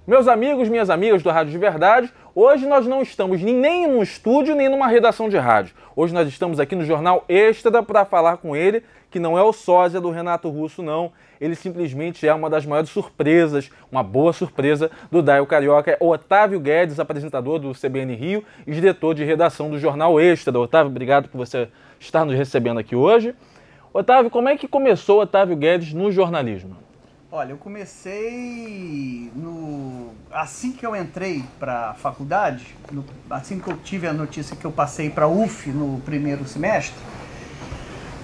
Meus amigos, minhas amigas do Rádio de Verdade, hoje nós não estamos nem num estúdio, nem numa redação de rádio. Hoje nós estamos aqui no Jornal Extra para falar com ele, que não é o sósia do Renato Russo, não. Ele simplesmente é uma das maiores surpresas, uma boa surpresa do Daio Carioca. É Otávio Guedes, apresentador do CBN Rio e diretor de redação do Jornal Extra. Otávio, obrigado por você estar nos recebendo aqui hoje. Otávio, como é que começou Otávio Guedes no jornalismo? Olha, eu comecei assim que eu entrei para a faculdade, assim que eu tive a notícia que eu passei para a UF no primeiro semestre,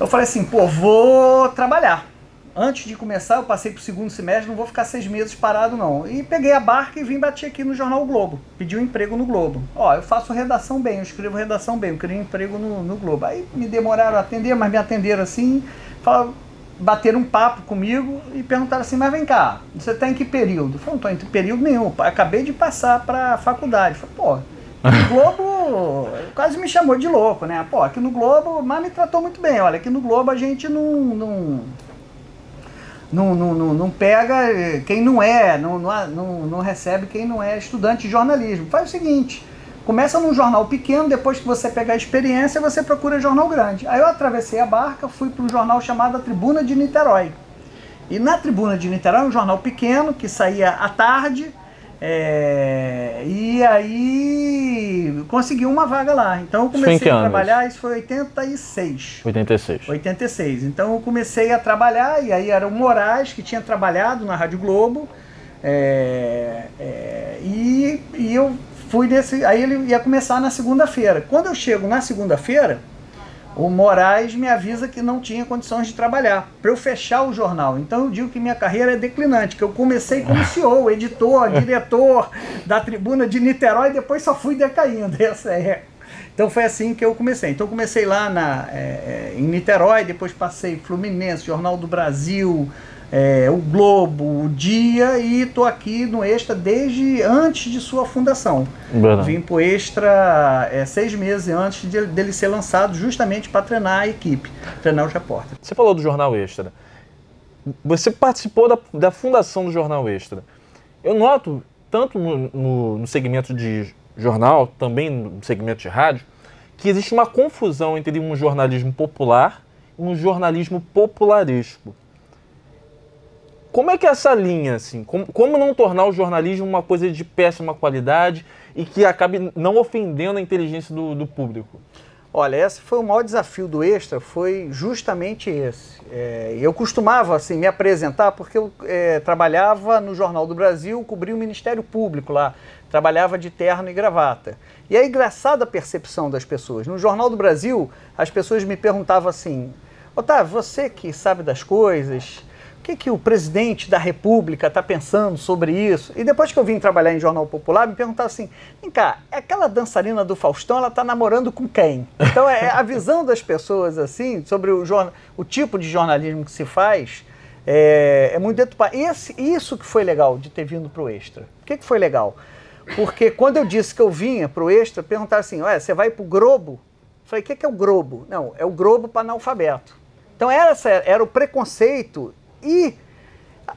eu falei assim, pô, vou trabalhar. Antes de começar, eu passei para o segundo semestre, não vou ficar 6 meses parado não. E peguei a barca e vim bater aqui no Jornal o Globo, pedi um emprego no Globo. Ó, eu faço redação bem, eu escrevo redação bem, eu queria um emprego no Globo. Aí me demoraram a atender, mas me atenderam assim, falaram, bateram um papo comigo e perguntaram assim, mas vem cá, você está em que período? Eu falei, não estou em período nenhum, acabei de passar para a faculdade. Eu falei, pô, no Globo quase me chamou de louco, né? Pô, aqui no Globo, mas me tratou muito bem. Olha, aqui no Globo a gente não pega quem não é, não recebe quem não é estudante de jornalismo. Faz o seguinte, começa num jornal pequeno, depois que você pegar a experiência, você procura jornal grande. Aí eu atravessei a barca, fui para um jornal chamado A Tribuna de Niterói. E na Tribuna de Niterói, um jornal pequeno, que saía à tarde, e aí consegui uma vaga lá. Então eu comecei a trabalhar, isso foi 86. 86. Então eu comecei a trabalhar, e aí era o Moraes, que tinha trabalhado na Rádio Globo, e eu fui nesse, aí ele ia começar na segunda-feira. Quando eu chego na segunda-feira, o Moraes me avisa que não tinha condições de trabalhar, para eu fechar o jornal. Então eu digo que minha carreira é declinante, que eu comecei como CEO, editor, diretor da Tribuna de Niterói, e depois só fui decaindo. Então foi assim que eu comecei. Então eu comecei lá em Niterói, depois passei Fluminense, Jornal do Brasil, o Globo, o Dia, e estou aqui no Extra desde antes de sua fundação. Vim para o Extra 6 meses antes dele ser lançado, justamente para treinar a equipe, treinar os repórteres. Você falou do Jornal Extra. Você participou da fundação do Jornal Extra. Eu noto, tanto no segmento de jornal, também no segmento de rádio, que existe uma confusão entre um jornalismo popular e um jornalismo popularesco. Como é que é essa linha, assim? Como não tornar o jornalismo uma coisa de péssima qualidade e que acabe não ofendendo a inteligência do público? Olha, esse foi o maior desafio do Extra, foi justamente esse. Eu costumava assim, me apresentar porque eu trabalhava no Jornal do Brasil, cobria o Ministério Público lá, trabalhava de terno e gravata. E é engraçada a percepção das pessoas. No Jornal do Brasil, as pessoas me perguntavam assim, Otávio, você que sabe das coisas, o que o presidente da República está pensando sobre isso? E depois que eu vim trabalhar em Jornal Popular, me perguntavam assim, vem cá, aquela dançarina do Faustão, ela está namorando com quem? Então a visão das pessoas assim, sobre o tipo de jornalismo que se faz, é muito deturpada. Isso que foi legal de ter vindo para o Extra. Por que foi legal? Porque quando eu disse que eu vinha para o Extra, perguntaram assim, ué, você vai para o Globo? Eu falei, o que é o Globo? Não, é o Globo para analfabeto. Então era o preconceito. E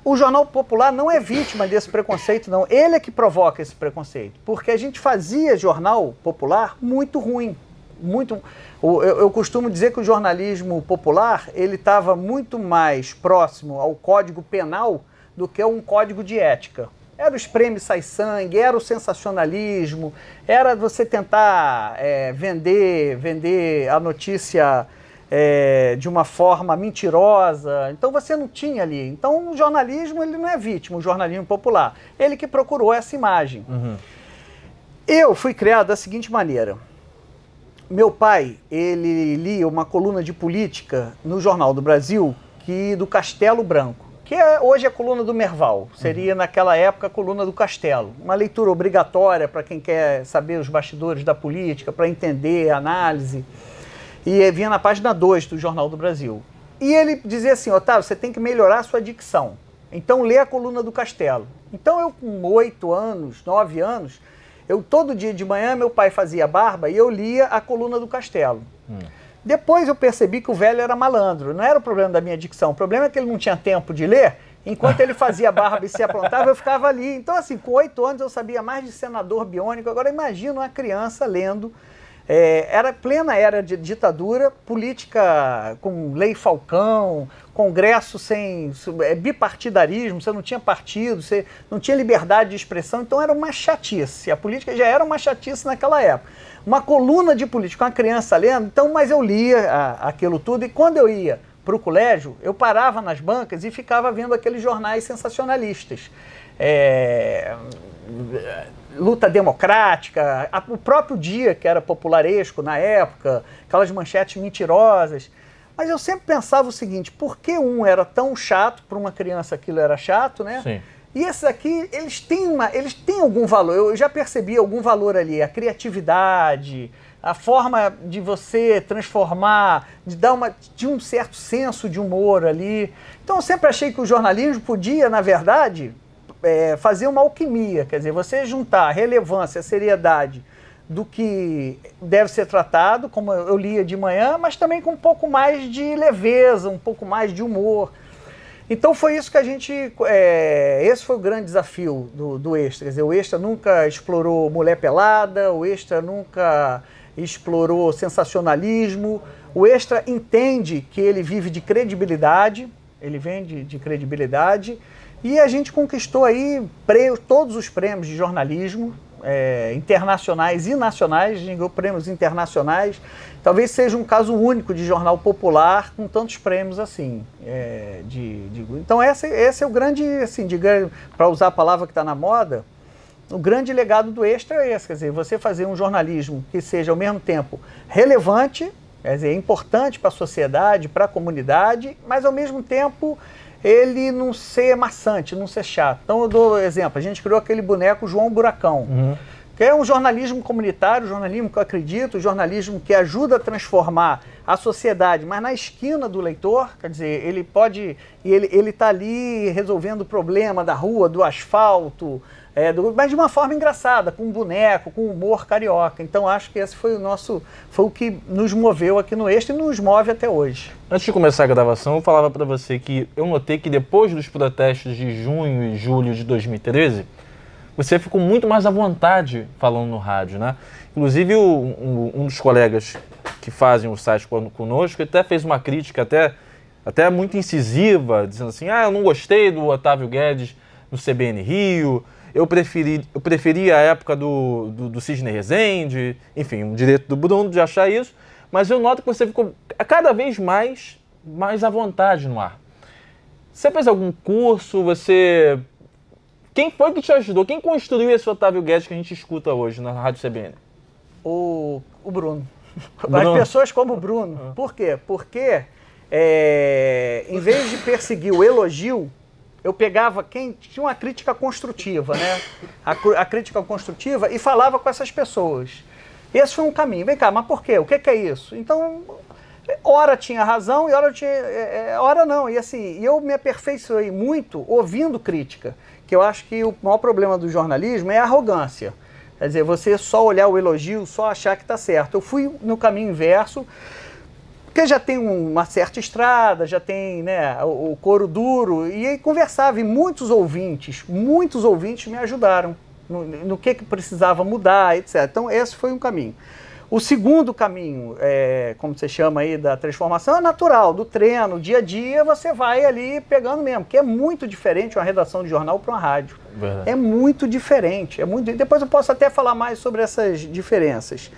o Jornal Popular não é vítima desse preconceito, não. Ele é que provoca esse preconceito. Porque a gente fazia jornal popular muito ruim. Eu costumo dizer que o jornalismo popular ele estava muito mais próximo ao Código Penal do que a um código de ética. Era o espreme sai sangue, era o sensacionalismo, era você tentar vender a notícia de uma forma mentirosa. Então você não tinha ali. Então o jornalismo ele não é vítima, o jornalismo popular. Ele que procurou essa imagem. Uhum. Eu fui criado da seguinte maneira. Meu pai, ele lia uma coluna de política no Jornal do Brasil, do Castelo Branco, que hoje é a coluna do Merval. Seria naquela época a coluna do Castelo. Uma leitura obrigatória para quem quer saber os bastidores da política, para entender a análise. E vinha na página 2 do Jornal do Brasil. E ele dizia assim, Otávio, você tem que melhorar a sua dicção. Então lê a coluna do Castelo. Então eu com 8 anos, 9 anos, todo dia de manhã meu pai fazia barba e eu lia a coluna do Castelo. Depois eu percebi que o velho era malandro. Não era o problema da minha dicção, o problema é que ele não tinha tempo de ler Enquanto ele fazia barba e se aprontava, eu ficava ali. Então, assim, com 8 anos eu sabia mais de Senador Biônico. Agora, imagina uma criança lendo. Era plena era de ditadura, política com lei Falcão, congresso sem bipartidarismo, você não tinha partido, você não tinha liberdade de expressão, então era uma chatice. A política já era uma chatice naquela época. Uma coluna de política, uma criança lendo, então, mas eu lia aquilo tudo, e quando eu ia para o colégio, eu parava nas bancas e ficava vendo aqueles jornais sensacionalistas. Luta Democrática, o próprio Dia, que era popularesco na época, aquelas manchetes mentirosas. Mas eu sempre pensava o seguinte, por que um era tão chato, para uma criança aquilo era chato, né? Sim. E esses aqui, eles têm algum valor, eu já percebi algum valor ali, a criatividade, a forma de você transformar, de um certo senso de humor ali. Então eu sempre achei que o jornalismo podia, na verdade, fazer uma alquimia, quer dizer, você juntar a relevância, a seriedade do que deve ser tratado, como eu lia de manhã, mas também com um pouco mais de leveza, um pouco mais de humor. Então foi isso que a gente... esse foi o grande desafio do Extra. Quer dizer, o Extra nunca explorou mulher pelada, o Extra nunca explorou sensacionalismo. O Extra entende que ele vive de credibilidade, ele vende de credibilidade, e a gente conquistou aí todos os prêmios de jornalismo, internacionais e nacionais, a gente ganhou prêmios internacionais. Talvez seja um caso único de jornal popular com tantos prêmios assim. Então esse é o grande, assim, para usar a palavra que está na moda, o grande legado do Extra é esse, quer dizer, você fazer um jornalismo que seja ao mesmo tempo relevante, quer dizer, importante para a sociedade, para a comunidade, mas ao mesmo tempo ele não ser maçante, não ser chato. Então eu dou exemplo, a gente criou aquele boneco João Buracão, que é um jornalismo comunitário, jornalismo que eu acredito, jornalismo que ajuda a transformar a sociedade, mas na esquina do leitor, quer dizer, ele pode, ele está ali resolvendo o problema da rua, do asfalto, mas de uma forma engraçada, com um boneco, com humor carioca. Então acho que esse foi o que nos moveu aqui no Extra e nos move até hoje. Antes de começar a gravação, eu falava para você que eu notei que depois dos protestos de junho e julho de 2013, você ficou muito mais à vontade falando no rádio, né? Inclusive um dos colegas que fazem o site conosco até fez uma crítica até muito incisiva, dizendo assim, eu não gostei do Otávio Guedes no CBN Rio, eu preferi a época do Sidney Rezende, enfim, o direito do Bruno de achar isso, mas eu noto que você ficou cada vez mais à vontade no ar. Você fez algum curso? Quem foi que te ajudou? Quem construiu esse Otávio Guedes que a gente escuta hoje na Rádio CBN? O Bruno. As pessoas como o Bruno. Por quê? Porque em vez de perseguir o elogio, eu pegava quem tinha uma crítica construtiva, né? A crítica construtiva, e falava com essas pessoas. Esse foi um caminho. Vem cá, mas por quê? O que é isso? Então, ora tinha razão e ora não. E assim, eu me aperfeiçoei muito ouvindo crítica, que eu acho que o maior problema do jornalismo é a arrogância. Quer dizer, você só olhar o elogio, só achar que está certo. Eu fui no caminho inverso, porque já tem uma certa estrada, já tem, né, o couro duro, e aí conversava, e muitos ouvintes me ajudaram no que precisava mudar, etc. Então esse foi um caminho. O segundo caminho, como você chama aí, da transformação, é natural, do treino, dia a dia, você vai ali pegando mesmo, que é muito diferente uma redação de jornal para uma rádio. Verdade. É muito diferente, depois eu posso até falar mais sobre essas diferenças.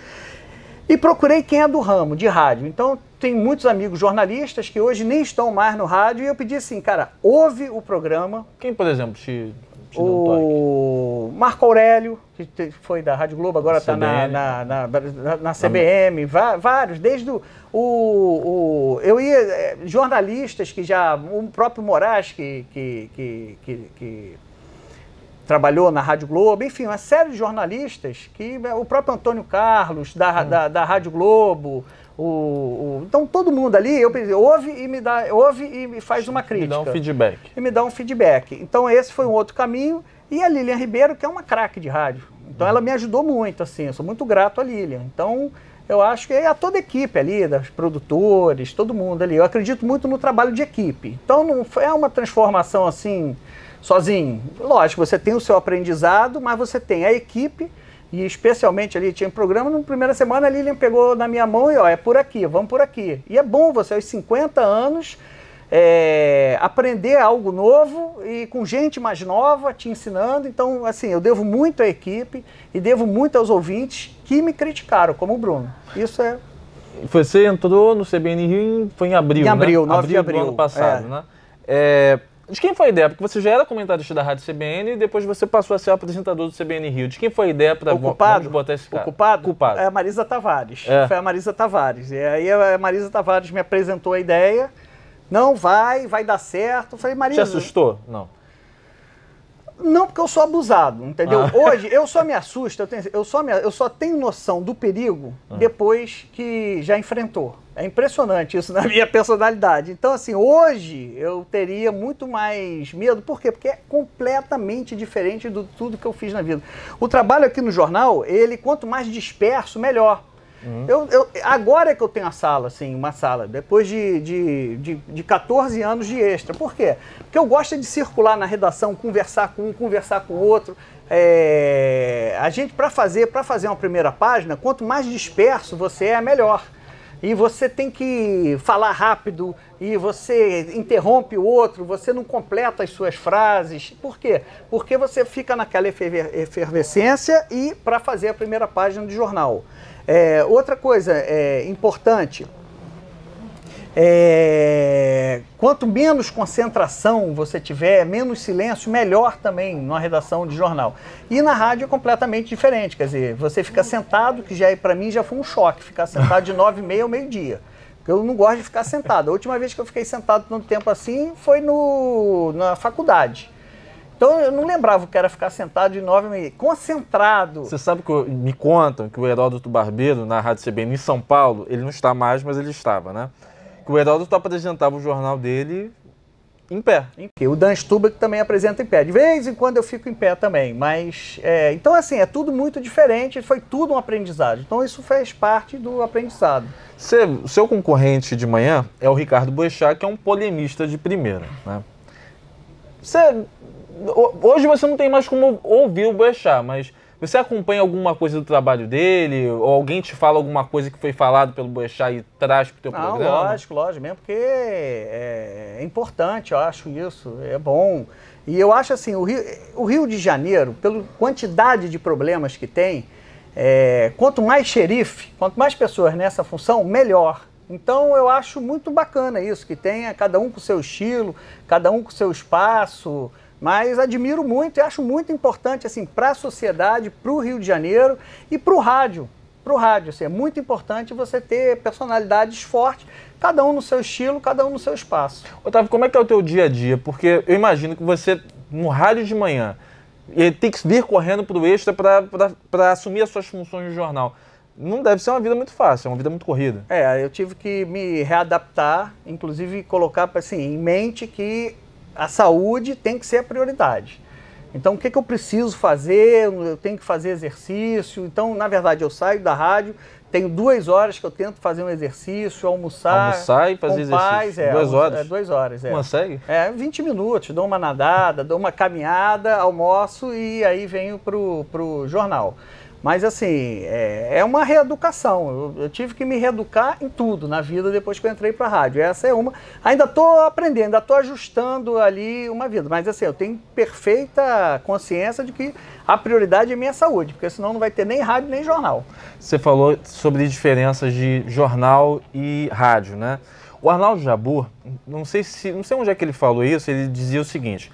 E procurei quem é do ramo, de rádio. Então, tem muitos amigos jornalistas que hoje nem estão mais no rádio, e eu pedi assim, cara, ouve o programa. Quem, por exemplo, te deu um toque? Marco Aurélio, que foi da Rádio Globo, agora está na CBM, vários, desde eu ia, jornalistas que já, o próprio Moraes, que trabalhou na Rádio Globo, enfim, uma série de jornalistas, o próprio Antônio Carlos, da Rádio Globo, então todo mundo ali, eu pensei, ouve e me faz uma crítica. Me dá um feedback. E me dá um feedback. Então esse foi um outro caminho, e a Lilian Ribeiro, que é uma craque de rádio. Então ela me ajudou muito, assim, eu sou muito grato a Lilian. Então Eu acho que é a toda a equipe ali, dos produtores, todo mundo ali. Eu acredito muito no trabalho de equipe. Então não é uma transformação assim, sozinho. Lógico, você tem o seu aprendizado, mas você tem a equipe, e especialmente ali tinha um programa, na primeira semana a Lilian pegou na minha mão e ó, é por aqui, vamos por aqui. E é bom você aos 50 anos aprender algo novo e com gente mais nova te ensinando. Então, assim, eu devo muito à equipe e devo muito aos ouvintes que me criticaram, como o Bruno. Isso é... Você entrou no CBN Rio foi em abril, em abril, né? 9 de abril do ano passado, né? De quem foi a ideia? Porque você já era comentarista da Rádio CBN e depois você passou a ser apresentador do CBN Rio. De quem foi a ideia para botar esse cara? Culpado? É a Marisa Tavares. Foi a Marisa Tavares. E aí a Marisa Tavares me apresentou a ideia. Não, vai dar certo. Eu falei, Marisa... Te assustou? Não. Não, porque eu sou abusado, entendeu? Hoje, eu só me assusto, eu só tenho noção do perigo depois que já enfrentou. É impressionante isso na minha personalidade. Então, assim, hoje eu teria muito mais medo. Por quê? Porque é completamente diferente de tudo que eu fiz na vida. O trabalho aqui no jornal, ele quanto mais disperso, melhor. Agora é que eu tenho a sala, assim, uma sala, depois de 14 anos de extra. Por quê? Porque eu gosto de circular na redação, conversar com um, conversar com o outro. A gente, para fazer uma primeira página, quanto mais disperso você é, melhor. E você tem que falar rápido, e você interrompe o outro, você não completa as suas frases. Por quê? Porque você fica naquela efervescência e para fazer a primeira página do jornal. Outra coisa importante, quanto menos concentração você tiver, menos silêncio, melhor também na redação de jornal. E na rádio é completamente diferente, quer dizer, você fica sentado, que já para mim já foi um choque, ficar sentado de 9h30 ao meio-dia. Porque eu não gosto de ficar sentado. A última vez que eu fiquei sentado tanto tempo assim foi na faculdade. Então eu não lembrava o que era ficar sentado de 9h30, concentrado. Você sabe que me contam que o Heródoto Barbeiro, na Rádio CBN em São Paulo, ele não está mais, mas ele estava, né? Que o Heródoto apresentava o jornal dele em pé. O Dan Stuber também apresenta em pé. De vez em quando eu fico em pé também, mas... então assim, é tudo muito diferente, foi tudo um aprendizado. Então isso fez parte do aprendizado. O seu concorrente de manhã é o Ricardo Boechat, que é um polemista de primeira, né? Hoje você não tem mais como ouvir o Boechat, mas você acompanha alguma coisa do trabalho dele? Ou alguém te fala alguma coisa que foi falado pelo Boechat e traz para o teu programa? Lógico, mesmo porque é importante, eu acho isso, é bom. E eu acho assim, o Rio de Janeiro, pela quantidade de problemas que tem, quanto mais xerife, quanto mais pessoas nessa função, melhor. Então eu acho muito bacana isso, que tenha cada um com o seu estilo, cada um com o seu espaço. Mas admiro muito e acho muito importante assim, para a sociedade, para o Rio de Janeiro e para o rádio. Assim, é muito importante você ter personalidades fortes, cada um no seu estilo, cada um no seu espaço. Otávio, como é que é o teu dia a dia? Porque eu imagino que você, no rádio de manhã, tem que vir correndo para o extra para assumir as suas funções no jornal. Não deve ser uma vida muito fácil, é uma vida muito corrida. Eu tive que me readaptar, inclusive colocar assim, em mente que a saúde tem que ser a prioridade. Então, o que eu preciso fazer? Eu tenho que fazer exercício. Então, na verdade, eu saio da rádio, tenho 2 horas que eu tento fazer um exercício, almoçar e fazer exercício. 2 horas? 2 horas, Consegue? 20 minutos, dou uma nadada, dou uma caminhada, almoço e aí venho pro jornal. Mas assim, é uma reeducação. Eu tive que me reeducar em tudo na vida depois que eu entrei para a rádio. Essa é uma. Ainda estou aprendendo, ainda estou ajustando ali uma vida. Mas assim, eu tenho perfeita consciência de que a prioridade é minha saúde, porque senão não vai ter nem rádio nem jornal. Você falou sobre diferenças de jornal e rádio, né? O Arnaldo Jabbour, não sei onde é que ele falou isso, ele dizia o seguinte,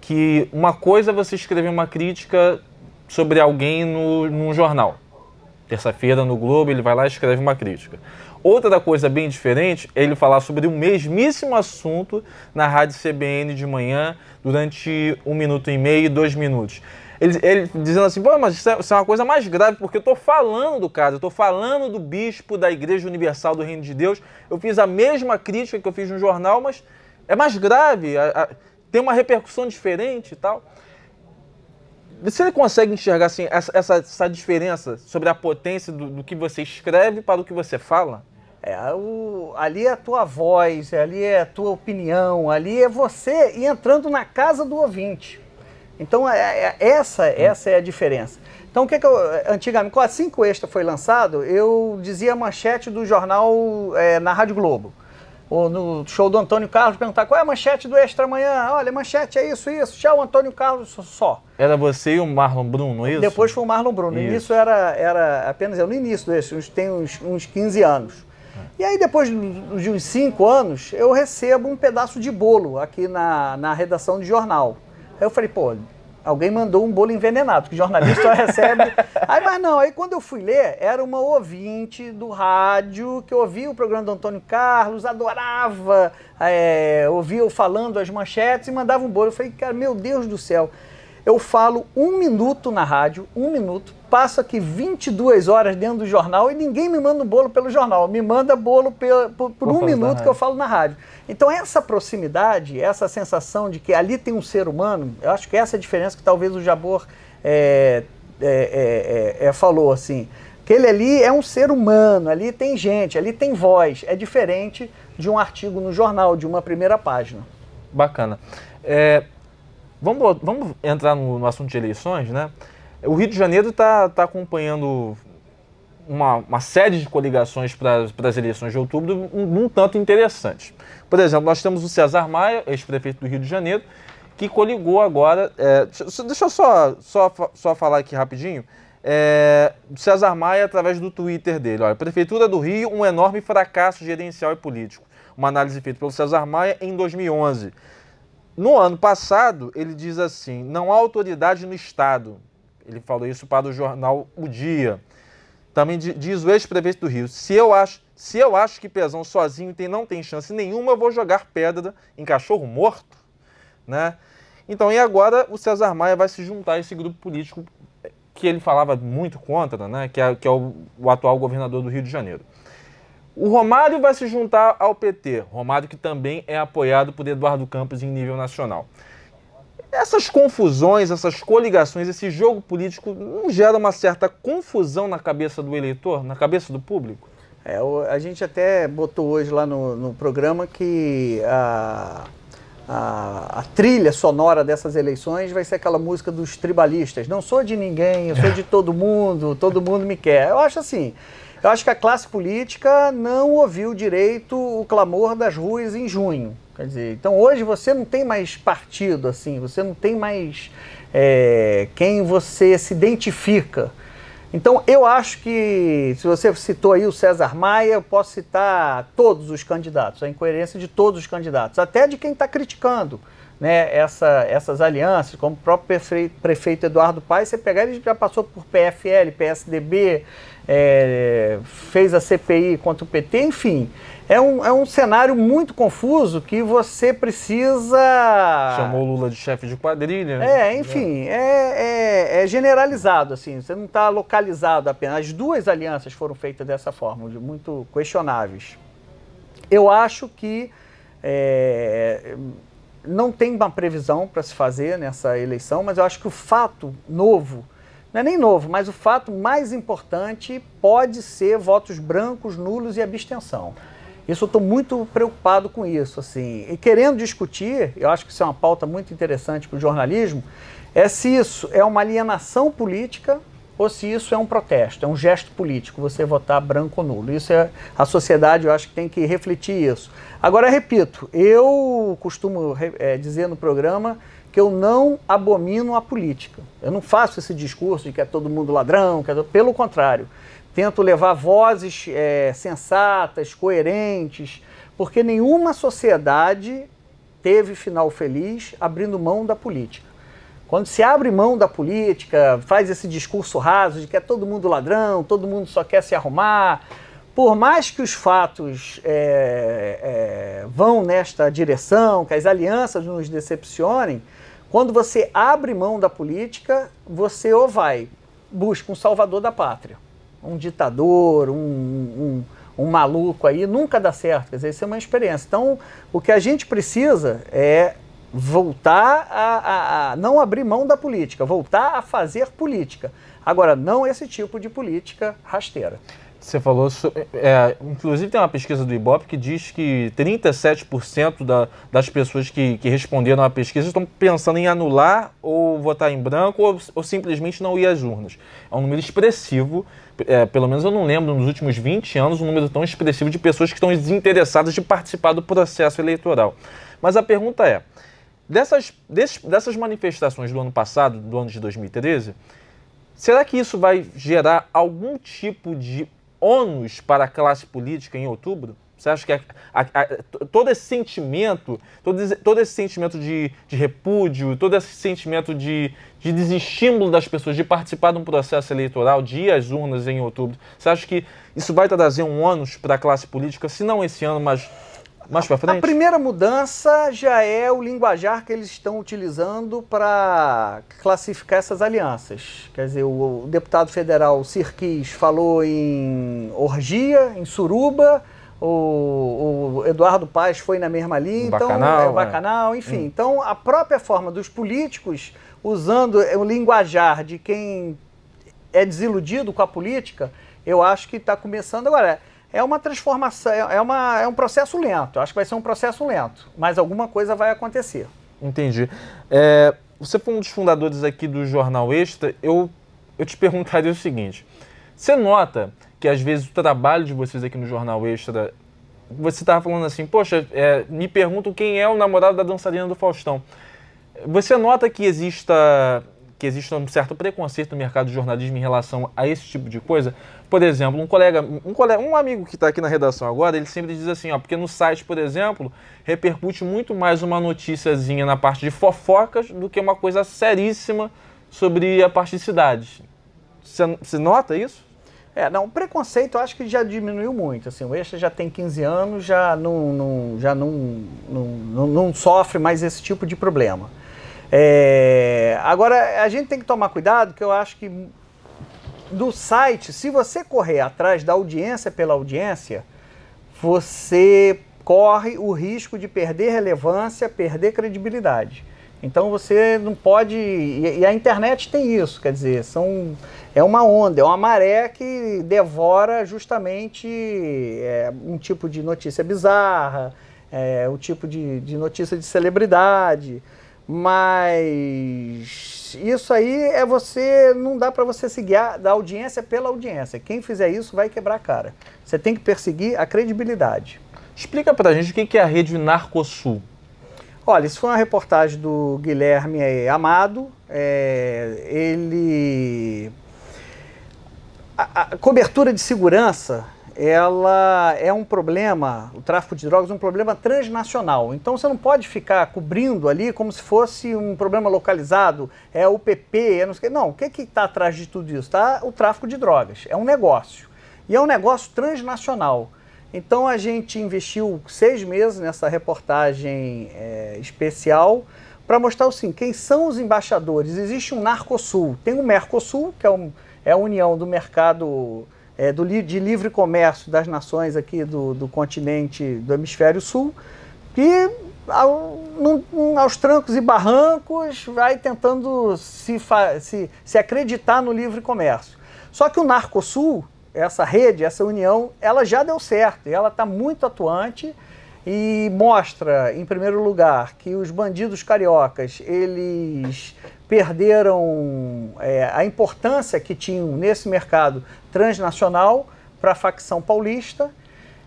que uma coisa é você escrever uma crítica sobre alguém num jornal. Terça-feira no Globo ele vai lá e escreve uma crítica. Outra coisa bem diferente é ele falar sobre o mesmíssimo assunto na Rádio CBN de manhã durante 1 minuto e meio, 2 minutos. Ele dizendo assim, pô, mas isso é uma coisa mais grave, porque eu estou falando do caso, eu estou falando do bispo da Igreja Universal do Reino de Deus, eu fiz a mesma crítica que eu fiz no jornal, mas é mais grave, tem uma repercussão diferente e tal. Você consegue enxergar assim, essa diferença sobre a potência do que você escreve para o que você fala? Ali é a tua voz, ali é a tua opinião, ali é você entrando na casa do ouvinte. Então, essa é a diferença. Então, o que antigamente, assim que o Extra foi lançado, eu dizia a manchete do jornal na Rádio Globo. Ou no show do Antônio Carlos, perguntar qual é a manchete do Extra amanhã. Olha, manchete é isso. Tchau, Antônio Carlos, só. Era você e o Marlon Bruno, isso? Depois foi o Marlon Bruno. No início era apenas eu, no início do Extra, tem uns 15 anos. E aí, depois de uns 5 anos, eu recebo um pedaço de bolo aqui na redação de jornal. Aí eu falei, pô, alguém mandou um bolo envenenado, que jornalista só recebe. Aí quando eu fui ler, era uma ouvinte do rádio, que ouvia o programa do Antônio Carlos, adorava, ouvia eu falando as manchetes e mandava um bolo. Eu falei, cara, meu Deus do céu, eu falo 1 minuto na rádio, 1 minuto, passo aqui 22 horas dentro do jornal e ninguém me manda um bolo pelo jornal, me manda bolo por 1 minuto que eu falo na rádio. Então essa proximidade, essa sensação de que ali tem um ser humano, eu acho que essa é a diferença que talvez o Jabor falou, assim, que ele ali é um ser humano, ali tem gente, ali tem voz, é diferente de um artigo no jornal, de uma primeira página. Bacana. Vamos entrar no assunto de eleições, né? O Rio de Janeiro está acompanhando uma série de coligações para as eleições de outubro um tanto interessantes. Por exemplo, nós temos o César Maia, ex-prefeito do Rio de Janeiro, que coligou agora... deixa eu só falar aqui rapidinho. César Maia, através do Twitter dele. Olha, Prefeitura do Rio, um enorme fracasso gerencial e político. Uma análise feita pelo César Maia em 2011. No ano passado, ele diz assim, não há autoridade no Estado. Ele falou isso para o jornal O Dia. Também diz o ex-prefeito do Rio, se eu acho que Pezão sozinho não tem chance nenhuma, eu vou jogar pedra em cachorro morto, né? Então, e agora o César Maia vai se juntar a esse grupo político que ele falava muito contra, né? Que é o atual governador do Rio de Janeiro. O Romário vai se juntar ao PT, Romário que também é apoiado por Eduardo Campos em nível nacional. Essas confusões, essas coligações, esse jogo político não gera uma certa confusão na cabeça do eleitor, na cabeça do público? A gente até botou hoje lá no programa que a trilha sonora dessas eleições vai ser aquela música dos tribalistas. Não sou de ninguém, eu sou de todo mundo me quer. Eu acho que a classe política não ouviu direito o clamor das ruas em junho. Quer dizer, então hoje você não tem mais partido, assim, você não tem mais quem você se identifica. Então eu acho que, se você citou aí o César Maia, eu posso citar todos os candidatos, a incoerência de todos os candidatos, até de quem está criticando, né, essas alianças, como o próprio prefeito Eduardo Paes. Você pegar, ele já passou por PFL, PSDB, fez a CPI contra o PT, enfim. É um cenário muito confuso que você precisa... Chamou o Lula de chefe de quadrilha. Enfim, é generalizado, assim, você não está localizado apenas. As duas alianças foram feitas dessa forma, muito questionáveis. Eu acho que não tem uma previsão para se fazer nessa eleição, mas eu acho que o fato novo, não é nem novo, mas o fato mais importante pode ser votos brancos, nulos e abstenção. Isso eu estou muito preocupado com isso, assim, e querendo discutir, eu acho que isso é uma pauta muito interessante para o jornalismo, se isso é uma alienação política ou se isso é um protesto, é um gesto político, você votar branco ou nulo. Isso a sociedade, eu acho que tem que refletir isso. Agora, repito, eu costumo dizer no programa que eu não abomino a política. Eu não faço esse discurso de que é todo mundo ladrão, pelo contrário. Tento levar vozes sensatas, coerentes, porque nenhuma sociedade teve final feliz abrindo mão da política. Quando se abre mão da política, faz esse discurso raso de que é todo mundo ladrão, todo mundo só quer se arrumar, por mais que os fatos vão nesta direção, que as alianças nos decepcionem, quando você abre mão da política, você busca um salvador da pátria. Um ditador, um maluco aí, nunca dá certo. Quer dizer, isso é uma experiência. Então, o que a gente precisa é voltar a não abrir mão da política, voltar a fazer política. Agora, não esse tipo de política rasteira. Você falou, inclusive tem uma pesquisa do Ibope que diz que 37% das pessoas que responderam à pesquisa estão pensando em anular ou votar em branco ou simplesmente não ir às urnas. É um número expressivo, pelo menos eu não lembro nos últimos 20 anos um número tão expressivo de pessoas que estão desinteressadas de participar do processo eleitoral. Mas a pergunta é, dessas manifestações do ano passado, do ano de 2013, será que isso vai gerar algum tipo de ônus para a classe política em outubro? Você acha que todo esse sentimento, todo esse sentimento de repúdio, todo esse sentimento de desestímulo das pessoas de participar de um processo eleitoral, de ir às urnas em outubro, você acha que isso vai trazer um ônus para a classe política, se não esse ano, mas mais para frente? A primeira mudança já é o linguajar que eles estão utilizando para classificar essas alianças. Quer dizer, o deputado federal Sirquis falou em orgia, em suruba, o Eduardo Paes foi na mesma linha, bacanal, bacanal, enfim. Então, a própria forma dos políticos, usando o linguajar de quem é desiludido com a política, eu acho que está começando agora. É uma transformação, é um processo lento. Eu acho que vai ser um processo lento, mas alguma coisa vai acontecer. Entendi. Você foi um dos fundadores aqui do Jornal Extra. Eu te perguntaria o seguinte. Você nota que, às vezes, o trabalho de vocês aqui no Jornal Extra, você estava falando assim, poxa, me perguntam quem é o namorado da dançarina do Faustão. Você nota que exista um certo preconceito no mercado de jornalismo em relação a esse tipo de coisa? Por exemplo, um amigo que está aqui na redação agora, ele sempre diz assim, porque no site, por exemplo, repercute muito mais uma noticiazinha na parte de fofocas do que uma coisa seríssima sobre a parte de cidades. Você nota isso? Não, o preconceito eu acho que já diminuiu muito. Assim, o Extra já tem 15 anos, já não sofre mais esse tipo de problema. Agora, a gente tem que tomar cuidado, que eu acho que do site, se você correr atrás da audiência pela audiência, você corre o risco de perder relevância, perder credibilidade. Então você não pode... E a internet tem isso, quer dizer, é uma onda, é uma maré que devora justamente um tipo de notícia bizarra, um tipo de notícia de celebridade. Mas isso aí não dá para você seguir da audiência pela audiência. Quem fizer isso vai quebrar a cara. Você tem que perseguir a credibilidade. Explica pra gente o que é a rede Narcosul. Olha, isso foi uma reportagem do Guilherme Amado. A cobertura de segurança, ela é um problema, o tráfico de drogas é um problema transnacional. Então você não pode ficar cobrindo ali como se fosse um problema localizado, o PP, não sei o quê. Não, o que está atrás de tudo isso? Está o tráfico de drogas, é um negócio. E é um negócio transnacional. Então a gente investiu 6 meses nessa reportagem especial para mostrar assim, quem são os embaixadores. Existe um Narcosul, tem o Mercosul, que é a união do mercado de livre comércio das nações aqui do continente do hemisfério sul, que aos trancos e barrancos vai tentando se acreditar no livre comércio. Só que o Narcosul, essa rede, essa união, ela já deu certo, ela está muito atuante e mostra, em primeiro lugar, que os bandidos cariocas, eles perderam a importância que tinham nesse mercado transnacional para a facção paulista.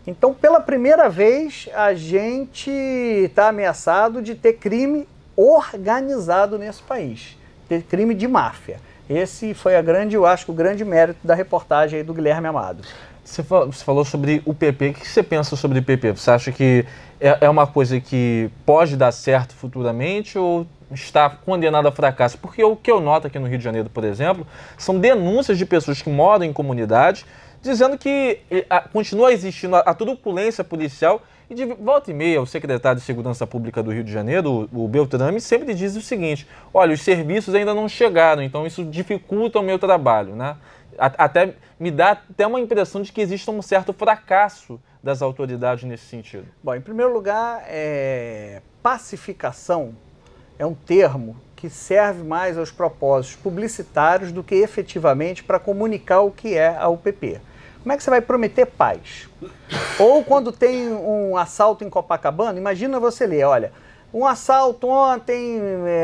Então, pela primeira vez, a gente está ameaçado de ter crime organizado nesse país, ter crime de máfia. Esse foi eu acho que o grande mérito da reportagem aí do Guilherme Amado. Você falou sobre o PP. O que você pensa sobre o PP? Você acha que é uma coisa que pode dar certo futuramente ou está condenado a fracasso? Porque o que eu noto aqui no Rio de Janeiro, por exemplo, são denúncias de pessoas que moram em comunidades dizendo que continua existindo a truculência policial. E de volta e meia, o secretário de Segurança Pública do Rio de Janeiro, o Beltrame, sempre diz o seguinte: olha, os serviços ainda não chegaram, então isso dificulta o meu trabalho, né? Até me dá até uma impressão de que existe um certo fracasso das autoridades nesse sentido. Bom, em primeiro lugar, pacificação é um termo que serve mais aos propósitos publicitários do que efetivamente para comunicar o que é a UPP. Como é que você vai prometer paz? Ou quando tem um assalto em Copacabana, imagina você ler, olha, um assalto ontem,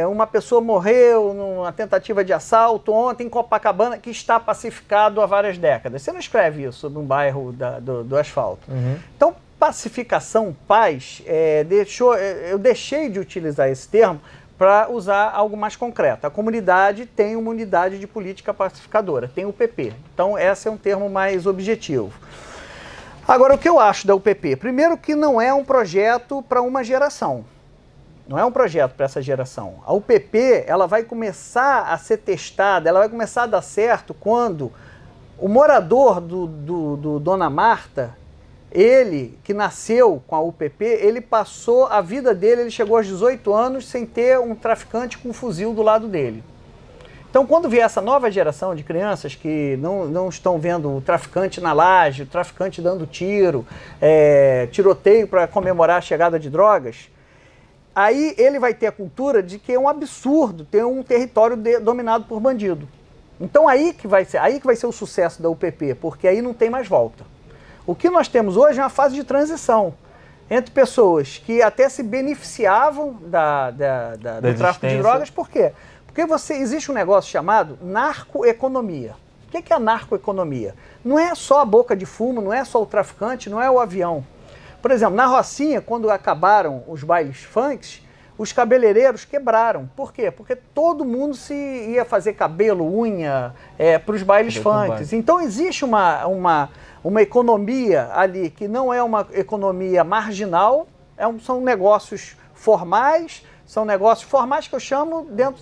uma pessoa morreu numa tentativa de assalto ontem em Copacabana, que está pacificado há várias décadas. Você não escreve isso sobre um bairro do asfalto. Então, pacificação, paz, eu deixei de utilizar esse termo para usar algo mais concreto. A comunidade tem uma unidade de política pacificadora, tem o UPP. Então, esse é um termo mais objetivo. Agora, o que eu acho da UPP? Primeiro que não é um projeto para uma geração. Não é um projeto para essa geração. A UPP, ela vai começar a ser testada, ela vai começar a dar certo quando o morador do Dona Marta, ele que nasceu com a UPP, ele passou a vida dele, ele chegou aos 18 anos sem ter um traficante com um fuzil do lado dele. Então, quando vier essa nova geração de crianças que não estão vendo o traficante na laje, o traficante dando tiro, tiroteio para comemorar a chegada de drogas, aí ele vai ter a cultura de que é um absurdo ter um território dominado por bandido. Então aí que vai ser o sucesso da UPP, porque aí não tem mais volta. O que nós temos hoje é uma fase de transição entre pessoas que até se beneficiavam do tráfico de drogas. Por quê? Porque existe um negócio chamado narcoeconomia. O que é a narcoeconomia? Não é só a boca de fumo, não é só o traficante, não é o avião. Por exemplo, na Rocinha, quando acabaram os bailes funks, os cabeleireiros quebraram. Por quê? Porque todo mundo se ia fazer cabelo, unha, para os bailes funks. Então existe uma economia ali que não é uma economia marginal, são negócios formais, que eu chamo dentro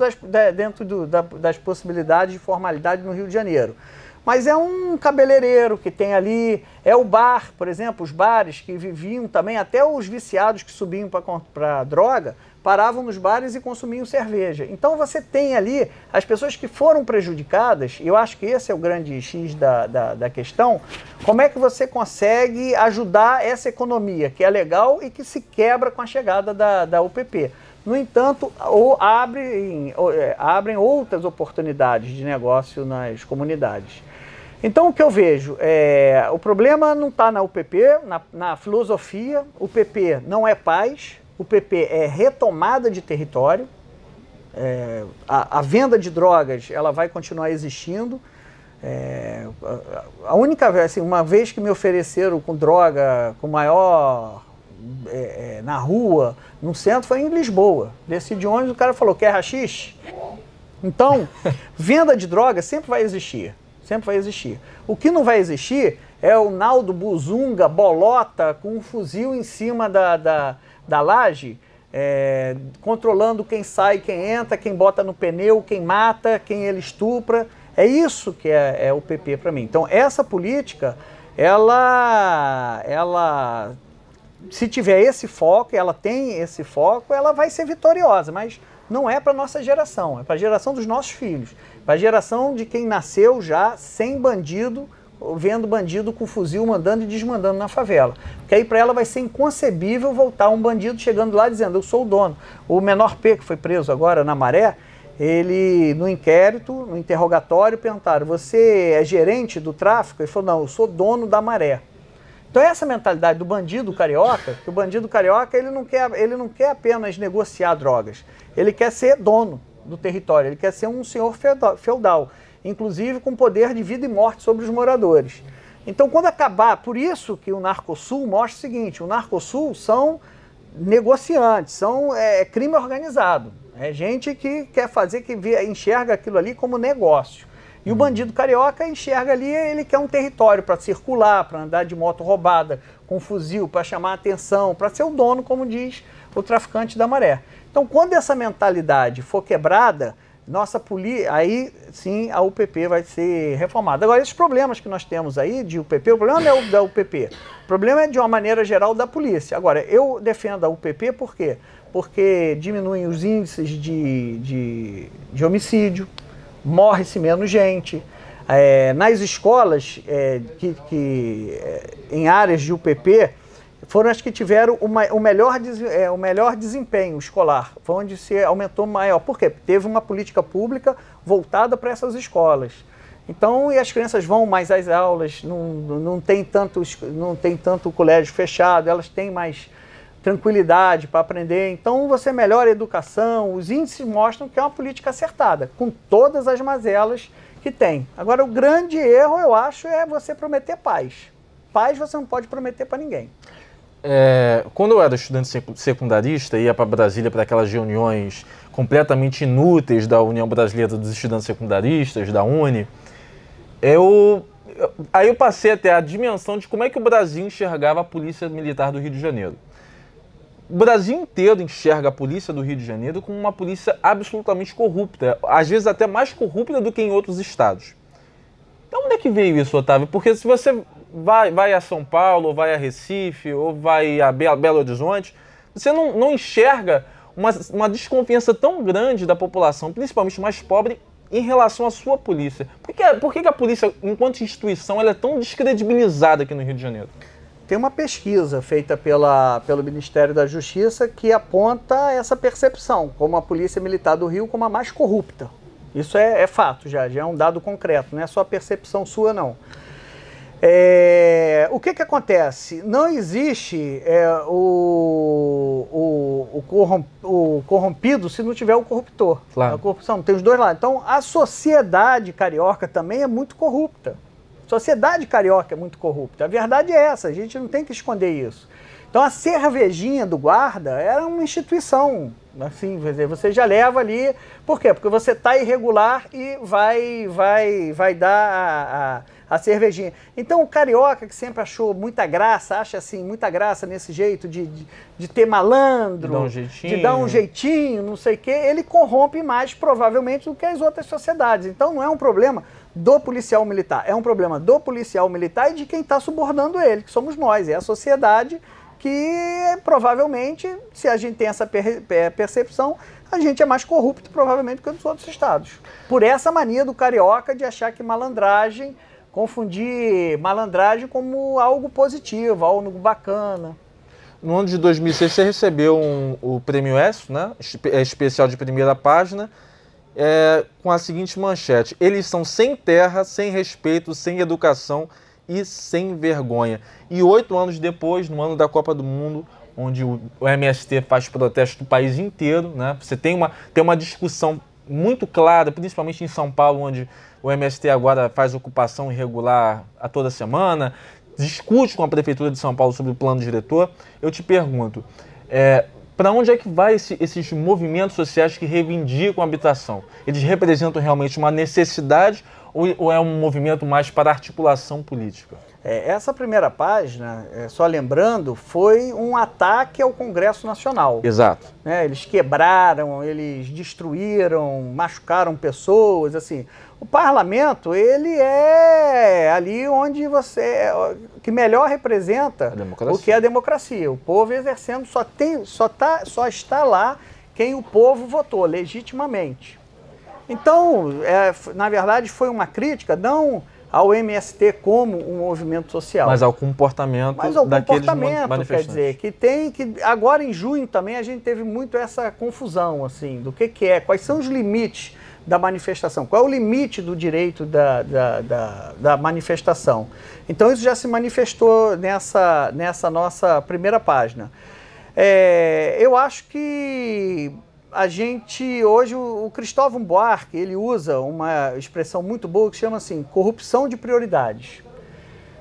das possibilidades de formalidade no Rio de Janeiro. Mas é um cabeleireiro que tem ali, é o bar, por exemplo, os bares que viviam também, até os viciados que subiam para droga, paravam nos bares e consumiam cerveja. Então você tem ali as pessoas que foram prejudicadas, e eu acho que esse é o grande X da questão, como é que você consegue ajudar essa economia, que é legal e que se quebra com a chegada da UPP. No entanto, abrem outras oportunidades de negócio nas comunidades. Então, o que eu vejo, o problema não está na UPP, na filosofia. O UPP não é paz, o UPP é retomada de território. A venda de drogas, ela vai continuar existindo. A única vez, assim, uma vez que me ofereceram com droga, com maior... na rua, no centro, foi em Lisboa. Desci de ônibus, o cara falou, quer haxixe? Então, venda de droga sempre vai existir. Sempre vai existir. O que não vai existir é o Naldo Buzunga, bolota, com um fuzil em cima da laje, controlando quem sai, quem entra, quem bota no pneu, quem mata, quem ele estupra. É isso que é o PP para mim. Então, essa política, ela se tiver esse foco, ela tem esse foco, ela vai ser vitoriosa, mas não é para a nossa geração, é para a geração dos nossos filhos, para a geração de quem nasceu já sem bandido, vendo bandido com fuzil mandando e desmandando na favela. Porque aí para ela vai ser inconcebível voltar um bandido chegando lá dizendo, eu sou o dono. O menor P, que foi preso agora na Maré, ele, no inquérito, no interrogatório, perguntaram, você é gerente do tráfico? Ele falou, não, eu sou dono da Maré. Então essa mentalidade do bandido carioca, que o bandido carioca ele não quer apenas negociar drogas, ele quer ser dono do território, ele quer ser um senhor feudal, inclusive com poder de vida e morte sobre os moradores. Então quando acabar, por isso que o Narcosul mostra o seguinte, o Narcosul são negociantes, são crime organizado, é gente que quer fazer, que enxerga aquilo ali como negócio. E o bandido carioca enxerga ali, ele quer um território para circular, para andar de moto roubada, com fuzil, para chamar a atenção, para ser o dono, como diz o traficante da Maré. Então, quando essa mentalidade for quebrada, aí sim a UPP vai ser reformada. Agora, esses problemas que nós temos aí de UPP, o problema não é da UPP, o problema é de uma maneira geral da polícia. Agora, eu defendo a UPP por quê? Porque diminuem os índices de homicídio, morre-se menos gente. Nas escolas, em áreas de UPP, foram as que tiveram o melhor desempenho escolar, foi onde se aumentou maior. Por quê? Teve uma política pública voltada para essas escolas. Então, e as crianças vão mais às aulas, não tem tanto colégio fechado, elas têm mais tranquilidade para aprender. Então, você melhora a educação, os índices mostram que é uma política acertada, com todas as mazelas que tem. Agora, o grande erro, eu acho, é você prometer paz. Paz você não pode prometer para ninguém. Quando eu era estudante secundarista, ia para Brasília para aquelas reuniões completamente inúteis da União Brasileira dos Estudantes Secundaristas, da UNE, aí eu passei até a dimensão de como é que o Brasil enxergava a Polícia Militar do Rio de Janeiro. O Brasil inteiro enxerga a Polícia do Rio de Janeiro como uma polícia absolutamente corrupta, às vezes até mais corrupta do que em outros estados. Então onde é que veio isso, Otávio? Porque se você vai a São Paulo, ou vai a Recife, ou vai a Belo Horizonte, você não enxerga uma desconfiança tão grande da população, principalmente mais pobre, em relação à sua polícia. Por que a polícia, enquanto instituição, ela é tão descredibilizada aqui no Rio de Janeiro? Tem uma pesquisa feita pelo Ministério da Justiça que aponta essa percepção, como a Polícia Militar do Rio como a mais corrupta. Isso é fato, já é um dado concreto, não é só a percepção sua, não. O que acontece? Não existe o corrompido se não tiver o corruptor. Claro. A corrupção tem os dois lados. Então, a sociedade carioca também é muito corrupta. A sociedade carioca é muito corrupta. A verdade é essa, a gente não tem que esconder isso. Então, a cervejinha do guarda era uma instituição. Assim, você já leva ali. Por quê? Porque você está irregular e vai dar a cervejinha. Então o carioca que sempre achou muita graça, acha assim, muita graça nesse jeito de ter malandro, de dar um jeitinho, não sei o quê, ele corrompe mais provavelmente do que as outras sociedades. Então não é um problema do policial militar, é um problema do policial militar e de quem está subornando ele, que somos nós, é a sociedade que provavelmente, se a gente tem essa percepção, a gente é mais corrupto provavelmente que os outros estados. Por essa mania do carioca de achar que confundir malandragem como algo positivo, algo bacana. No ano de 2006 você recebeu o Prêmio ESSO, né? Especial de primeira página, com a seguinte manchete: eles são sem terra, sem respeito, sem educação e sem vergonha. E 8 anos depois, no ano da Copa do Mundo, onde o MST faz protesto do país inteiro, né? Você tem uma discussão muito clara, principalmente em São Paulo, onde o MST agora faz ocupação irregular a toda semana, discute com a Prefeitura de São Paulo sobre o plano diretor. Eu te pergunto, para onde é que vai esses movimentos sociais que reivindicam a habitação? Eles representam realmente uma necessidade ou é um movimento mais para articulação política? Essa primeira página, só lembrando, foi um ataque ao Congresso Nacional. Exato. Eles quebraram, eles destruíram, machucaram pessoas, assim. O parlamento, ele é ali onde que melhor representa o que é a democracia. O povo exercendo, só está lá quem o povo votou legitimamente. Então, na verdade, foi uma crítica, não ao MST como um movimento social. Mas ao comportamento daqueles manifestantes. Quer dizer, agora em junho também a gente teve muito essa confusão, assim, do que é, quais são os limites da manifestação, qual é o limite do direito da manifestação. Então isso já se manifestou nessa nossa primeira página. Eu acho que a gente, hoje, o Cristóvão Buarque, ele usa uma expressão muito boa que chama assim, corrupção de prioridades.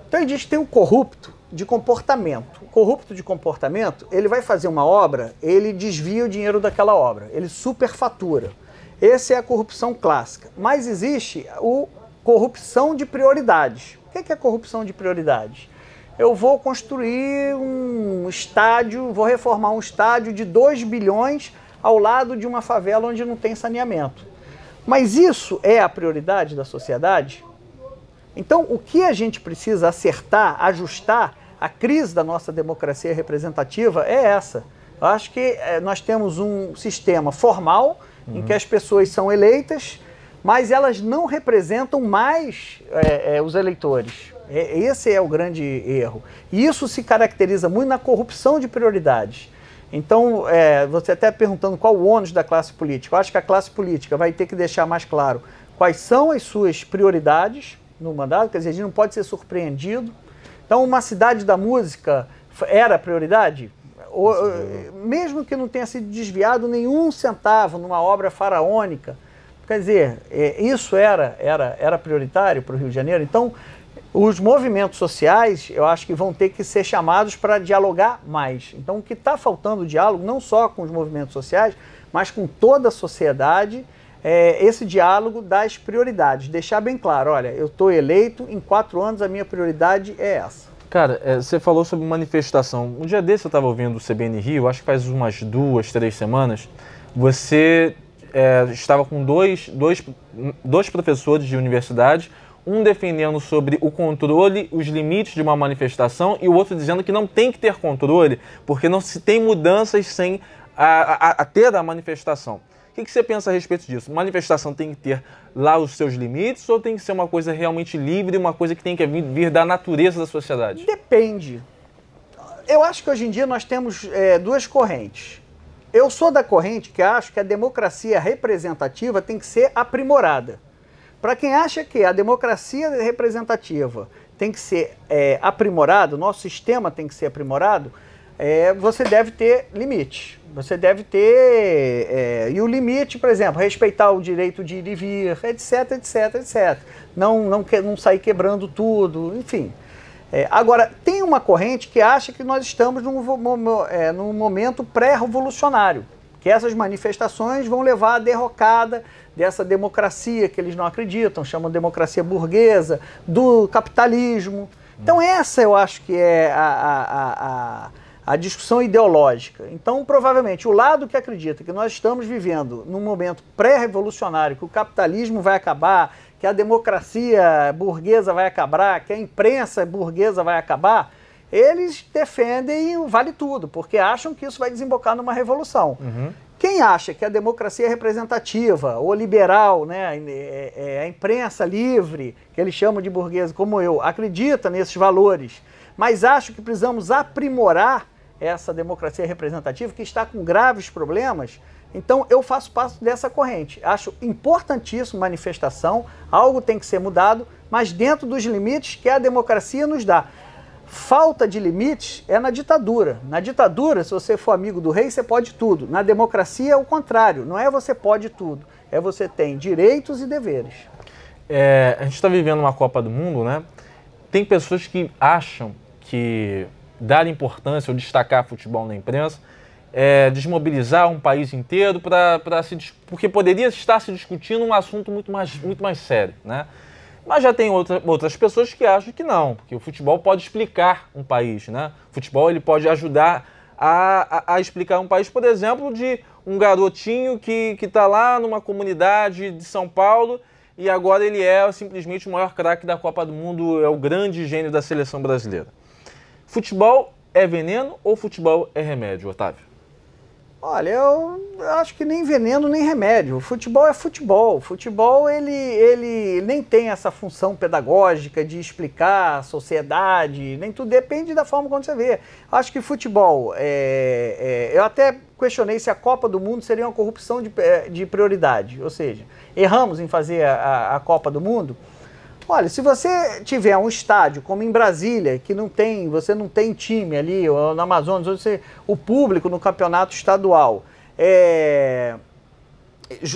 Então ele diz que tem um corrupto de comportamento. O corrupto de comportamento, ele vai fazer uma obra, ele desvia o dinheiro daquela obra, ele superfatura. Essa é a corrupção clássica. Mas existe a corrupção de prioridades. O que é corrupção de prioridades? Eu vou construir um estádio, vou reformar um estádio de 2 bilhões ao lado de uma favela onde não tem saneamento. Mas isso é a prioridade da sociedade? Então, o que a gente precisa acertar, ajustar, a crise da nossa democracia representativa é essa. Eu acho que nós temos um sistema formal, em que as pessoas são eleitas, mas elas não representam mais os eleitores. Esse é o grande erro. E isso se caracteriza muito na corrupção de prioridades. Então, você até perguntando qual o ônus da classe política. Eu acho que a classe política vai ter que deixar mais claro quais são as suas prioridades no mandato, quer dizer, a gente não pode ser surpreendido. Então, uma cidade da música era prioridade? Mesmo que não tenha sido desviado nenhum centavo numa obra faraônica, quer dizer, isso era prioritário para o Rio de Janeiro. Então, os movimentos sociais, eu acho que vão ter que ser chamados para dialogar mais. Então, o que está faltando diálogo, não só com os movimentos sociais, mas com toda a sociedade, esse diálogo das prioridades. Deixar bem claro, olha, eu estou eleito, em 4 anos a minha prioridade é essa. Cara, você falou sobre manifestação. Um dia desse eu estava ouvindo o CBN Rio, acho que faz umas 2, 3 semanas, você estava com dois professores de universidade, um defendendo sobre o controle, os limites de uma manifestação, e o outro dizendo que não tem que ter controle, porque não se tem mudanças sem ter a manifestação. O que você pensa a respeito disso? Manifestação tem que ter lá os seus limites ou tem que ser uma coisa realmente livre, uma coisa que tem que vir da natureza da sociedade? Depende. Eu acho que hoje em dia nós temos 2 correntes. Eu sou da corrente que acho que a democracia representativa tem que ser aprimorada. Para quem acha que a democracia representativa tem que ser aprimorada, o nosso sistema tem que ser aprimorado, você deve ter limites. Você deve ter, e o limite, por exemplo, respeitar o direito de ir e vir, etc, etc, etc. Não sair quebrando tudo, enfim. Agora, tem uma corrente que acha que nós estamos num momento pré-revolucionário, que essas manifestações vão levar à derrocada dessa democracia que eles não acreditam, chamam de democracia burguesa, do capitalismo. Então essa eu acho que é a discussão ideológica. Então, provavelmente, o lado que acredita que nós estamos vivendo num momento pré-revolucionário, que o capitalismo vai acabar, que a democracia burguesa vai acabar, que a imprensa burguesa vai acabar, eles defendem o vale tudo, porque acham que isso vai desembocar numa revolução. Uhum. Quem acha que a democracia representativa ou liberal, né, a imprensa livre, que eles chamam de burguesa, como eu, acredita nesses valores, mas acha que precisamos aprimorar essa democracia representativa, que está com graves problemas, então eu faço parte dessa corrente. Acho importantíssimo manifestação, algo tem que ser mudado, mas dentro dos limites que a democracia nos dá. Falta de limites é na ditadura. Na ditadura, se você for amigo do rei, você pode tudo. Na democracia é o contrário, não é você pode tudo, é você tem direitos e deveres. A gente está vivendo uma Copa do Mundo, né? Tem pessoas que acham que dar importância ou destacar futebol na imprensa é desmobilizar um país inteiro porque poderia estar se discutindo um assunto muito mais sério, né? Mas já tem outras pessoas que acham que não, que o futebol pode explicar um país, né? O futebol ele pode ajudar a explicar um país, por exemplo, de um garotinho que está lá numa comunidade de São Paulo e agora ele é simplesmente o maior craque da Copa do Mundo, é o grande gênio da seleção brasileira. Futebol é veneno ou futebol é remédio, Otávio? Olha, eu acho que nem veneno nem remédio. O futebol é futebol. O futebol ele nem tem essa função pedagógica de explicar a sociedade, nem tudo. Depende da forma como você vê. Acho que futebol, eu até questionei se a Copa do Mundo seria uma corrupção de prioridade. Ou seja, erramos em fazer a Copa do Mundo. Olha, se você tiver um estádio como em Brasília, que você não tem time ali, ou no Amazonas, o público no campeonato estadual,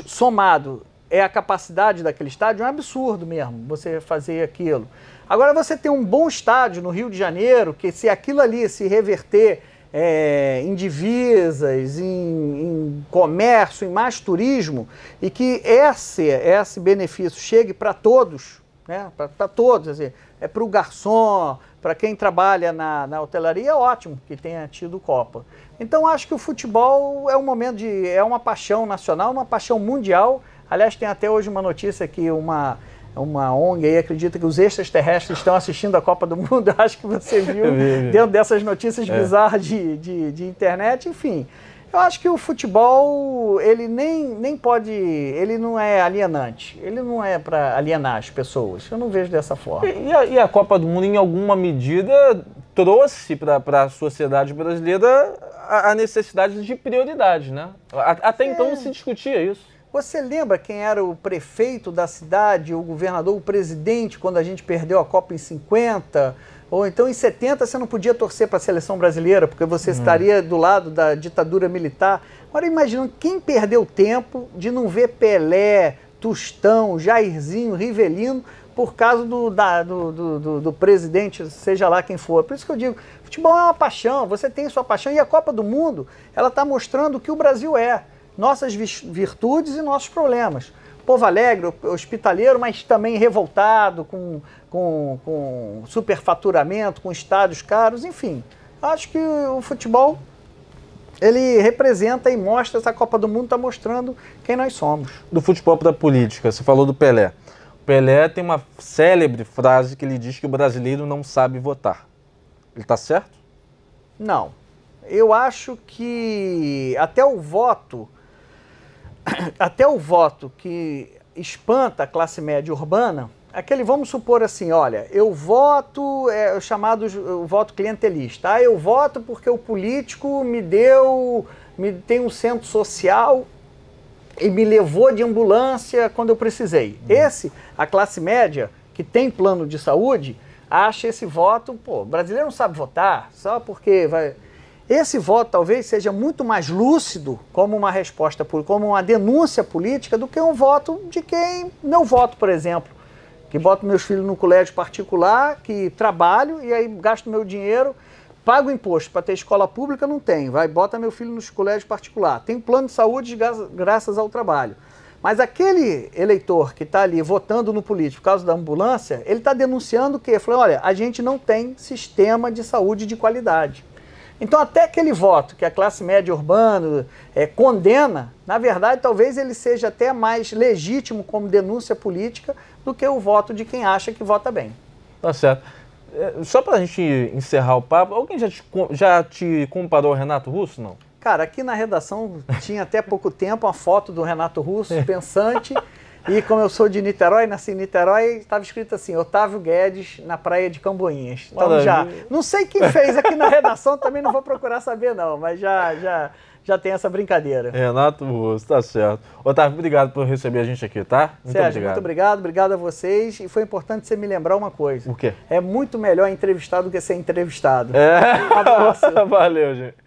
somado a capacidade daquele estádio, é um absurdo mesmo você fazer aquilo. Agora você tem um bom estádio no Rio de Janeiro, que se aquilo ali se reverter em divisas, em comércio, em mais turismo, e que esse benefício chegue para todos, né, para todos, assim, para o garçom, para quem trabalha na hotelaria, é ótimo que tenha tido Copa. Então acho que o futebol é um momento é uma paixão nacional, uma paixão mundial. Aliás, tem até hoje uma notícia que uma ONG aí acredita que os extraterrestres estão assistindo a Copa do Mundo. Eu acho que você viu dentro dessas notícias bizarras de internet, enfim. Eu acho que o futebol, ele nem pode, ele não é alienante, ele não é para alienar as pessoas, eu não vejo dessa forma. E a Copa do Mundo, em alguma medida, trouxe para a sociedade brasileira a necessidade de prioridade, né? Até então não se discutia isso. Você lembra quem era o prefeito da cidade, o governador, o presidente, quando a gente perdeu a Copa em 50? Ou então em 70 você não podia torcer para a seleção brasileira, porque você estaria do lado da ditadura militar. Agora imaginando quem perdeu tempo de não ver Pelé, Tostão, Jairzinho, Rivelino, por causa do presidente, seja lá quem for. Por isso que eu digo, futebol é uma paixão, você tem sua paixão, e a Copa do Mundo, ela está mostrando o que o Brasil é, nossas virtudes e nossos problemas. Povo alegre, hospitaleiro, mas também revoltado, com superfaturamento, com estádios caros, enfim. Acho que o futebol, ele representa e mostra, essa Copa do Mundo está mostrando quem nós somos. Do futebol para a política, você falou do Pelé. O Pelé tem uma célebre frase que ele diz que o brasileiro não sabe votar. Ele está certo? Não. Eu acho que até o voto que espanta a classe média urbana, aquele, vamos supor assim, olha, eu voto, o chamado o voto clientelista. Eu voto porque o político tem um centro social e me levou de ambulância quando eu precisei. A classe média, que tem plano de saúde, acha esse voto, pô, o brasileiro não sabe votar, só porque vai... Esse voto talvez seja muito mais lúcido como uma resposta, como uma denúncia política, do que um voto de quem, meu voto, por exemplo, que boto meus filhos no colégio particular, que trabalho e aí gasto meu dinheiro, pago imposto para ter escola pública, não tem, bota meu filho no colégio particular, tem plano de saúde graças ao trabalho. Mas aquele eleitor que está ali votando no político por causa da ambulância, ele está denunciando o quê? Falando, olha, a gente não tem sistema de saúde de qualidade. Então até aquele voto que a classe média urbana condena, na verdade talvez ele seja até mais legítimo como denúncia política do que o voto de quem acha que vota bem. Tá certo. Só para a gente encerrar o papo, alguém já te comparou ao Renato Russo, não? Cara, aqui na redação tinha até pouco tempo uma foto do Renato Russo, pensante, e como eu sou de Niterói, nasci em Niterói, estava escrito assim, Otávio Guedes na praia de Camboinhas. Então não sei quem fez aqui na redação, também não vou procurar saber não, mas já tem essa brincadeira. Renato Russo, tá certo. Otávio, obrigado por receber a gente aqui, tá? Sérgio, muito obrigado a vocês, e foi importante você me lembrar uma coisa. O quê? É muito melhor entrevistar do que ser entrevistado. Um abraço. Valeu, gente.